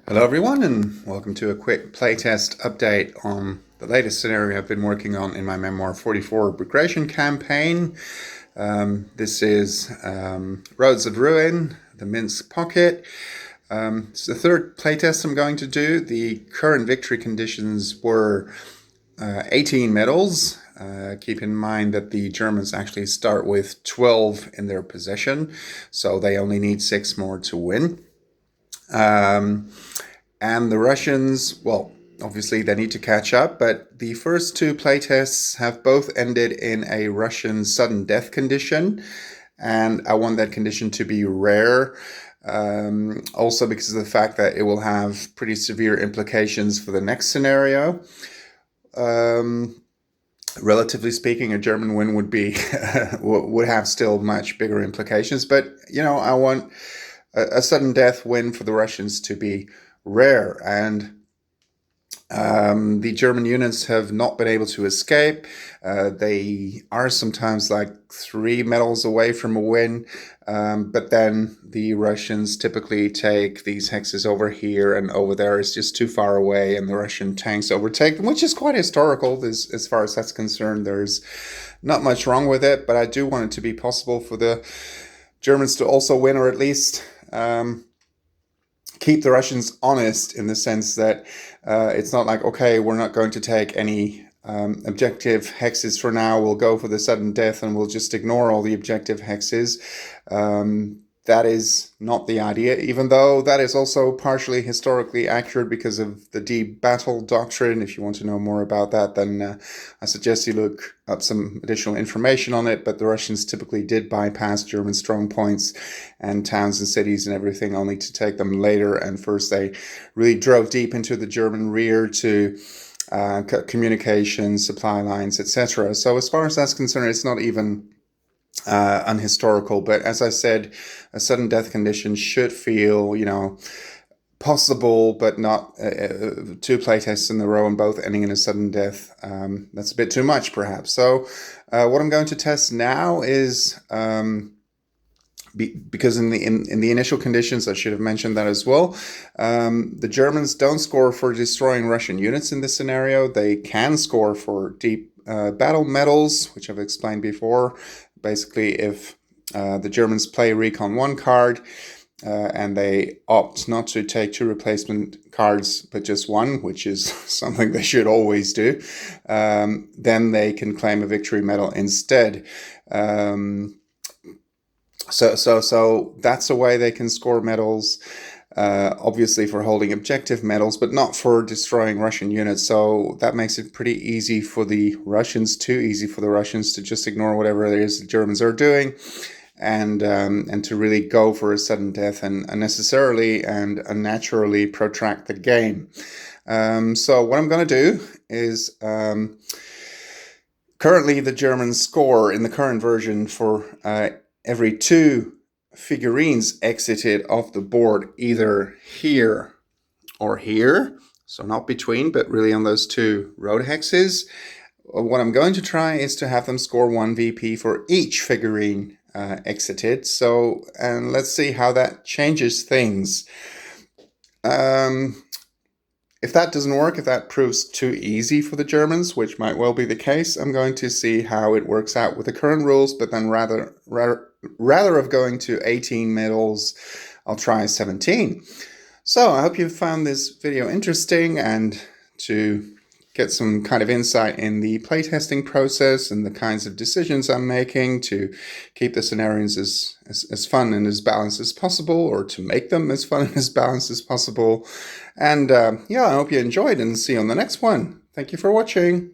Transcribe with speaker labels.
Speaker 1: Hello everyone, and welcome to a quick playtest update on the latest scenario I've been working on in my Memoir 44 regression campaign. This is Roads of Ruin, the Minsk Pocket. It's the third playtest I'm going to do. The current victory conditions were 18 medals. Keep in mind that the Germans actually start with 12 in their possession, so they only need 6 more to win. And the Russians, well, obviously they need to catch up, but the first two playtests have both ended in a Russian sudden death condition, and I want that condition to be rare, also because of the fact that it will have pretty severe implications for the next scenario. Relatively speaking, a German win would be would have still much bigger implications, but I want a sudden death win for the Russians to be rare, and the German units have not been able to escape. They are sometimes like 3 medals away from a win, but then the Russians typically take these hexes over here, and over there is just too far away, and the Russian tanks overtake them, which is quite historical as far as that's concerned. There's not much wrong with it, but I do want it to be possible for the Germans to also win, or at least keep the Russians honest, in the sense that it's not like, okay, we're not going to take any objective hexes for now, we'll go for the sudden death and we'll just ignore all the objective hexes. That is not the idea, even though that is also partially historically accurate because of the deep battle doctrine. If you want to know more about that, then I suggest you look up some additional information on it. But the Russians typically did bypass German strong points and towns and cities and everything, only to take them later. And first they really drove deep into the German rear to cut communications, supply lines, etc. So as far as that's concerned, it's not even unhistorical. But as I said, a sudden death condition should feel, possible, but not 2 playtests in a row and both ending in a sudden death. That's a bit too much, perhaps. So what I'm going to test now is, because in the initial conditions, I should have mentioned that as well, the Germans don't score for destroying Russian units in this scenario. They can score for deep battle medals, which I've explained before. Basically, if the Germans play Recon 1 card and they opt not to take 2 replacement cards but just 1, which is something they should always do, then they can claim a victory medal instead. So that's a way they can score medals. Obviously for holding objective medals, but not for destroying Russian units. So that makes it pretty easy for the Russians, too easy for the Russians to just ignore whatever it is the Germans are doing, and to really go for a sudden death and unnecessarily and unnaturally protract the game. So what I'm going to do is, currently the Germans score in the current version for every 2 figurines exited off the board, either here or here, so not between, but really on those 2 road hexes. What I'm going to try is to have them score 1 VP for each figurine exited. So, and let's see how that changes things. If that doesn't work, if that proves too easy for the Germans, which might well be the case, I'm going to see how it works out with the current rules, but then rather of going to 18 medals, I'll try 17. So I hope you found this video interesting, and to get some kind of insight in the playtesting process and the kinds of decisions I'm making to keep the scenarios as fun and as balanced as possible, or to make them as fun and as balanced as possible. And I hope you enjoyed, and see you on the next one. Thank you for watching.